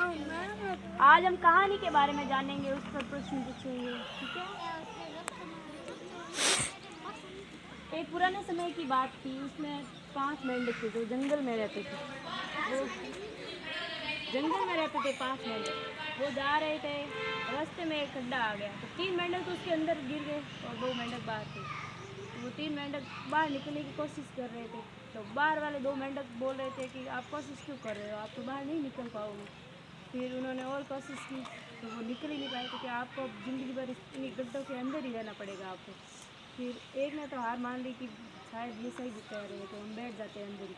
आज हम कहानी के बारे में जानेंगे, उस पर प्रश्न पूछेंगे, ठीक है। एक पुराने समय की बात थी, उसमें 5 मेंढक थे जो जंगल में रहते थे। वो जंगल में रहते थे 5 मेंढक। वो जा रहे थे, रास्ते में एक खड्डा आ गया तो 3 मेंढक तो उसके अंदर गिर गए और 2 मेंढक बाहर थे। तो वो 3 मेंढक बाहर निकलने की कोशिश कर रहे थे, तो बाहर वाले 2 मेंढक बोल रहे थे कि आप कोशिश क्यों कर रहे हो, आप तो बाहर नहीं निकल पाओगे। फिर उन्होंने और कोशिश की तो वो निकल ही नहीं पाए, क्योंकि आपको ज़िंदगी भर इतनी गड्ढों के अंदर ही रहना पड़ेगा आपको। फिर एक ने तो हार मान ली कि शायद ये सही कह रहे हैं, तो हम बैठ जाते हैं अंदर ही।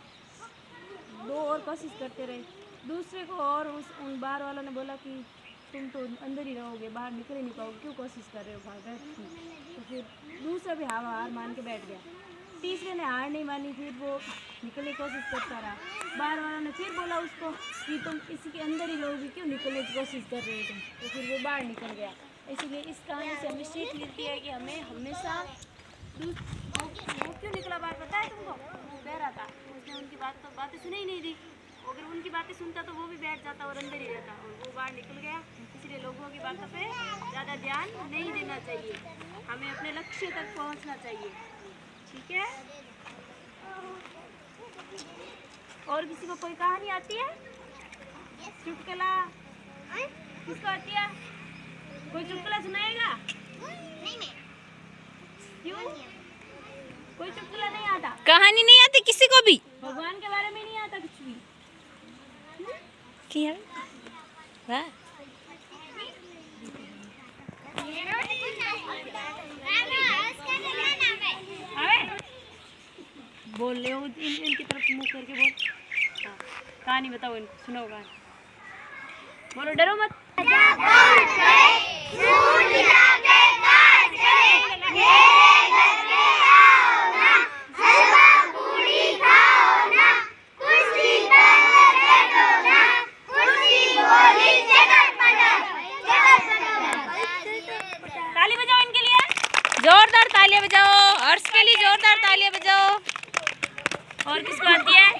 2 और कोशिश करते रहे। दूसरे को और उन बाहर वालों ने बोला कि तुम तो अंदर ही रहोगे, बाहर निकल ही नहीं पाओगे, क्यों कोशिश कर रहे हो बाहर बैठ की। तो फिर दूसरा भी हार मान के बैठ गया। तीसरे ने हार नहीं मानी, फिर वो निकलने की कोशिश करता रहा। बाहर वालों ने फिर बोला उसको कि तुम इसी के अंदर ही रहोगे, क्यों निकलने की कोशिश कर रहे हो तुम। तो फिर वो बाहर निकल गया। इसीलिए इस कहानी से हमें सीख मिलती है कि हमें हमेशा वो क्यों निकला बाहर, पता है तुमको? वो कह रहा था, उसने उनकी बातें सुनी ही नहीं थी। अगर उनकी बातें सुनता तो वो भी बैठ जाता और अंदर ही रहता, और वो बाहर निकल गया। इसलिए लोगों की बातों पे ज़्यादा ध्यान नहीं देना चाहिए, हमें अपने लक्ष्य तक पहुंचना चाहिए, ठीक है। और किसी को कोई कहानी आती है? चुटकुला किसको आती है? कोई चुटकुला सुनाएगा? क्यों? कोई चुटकुला नहीं आता? कहानी नहीं आती किसी को भी? भगवान के बारे में नहीं आता कुछ भी? क्या? वाह। बोल ले इनकी तरफ मुंह करके बोल। हाँ, कहानी बताओ, इनको सुनाओ कहानी। बोलो, डरो मत। ताली बजाओ इनके लिए, जोरदार तालियां बजाओ। अर्श के लिए जोरदार तालियां बजाओ। और किसको आती है?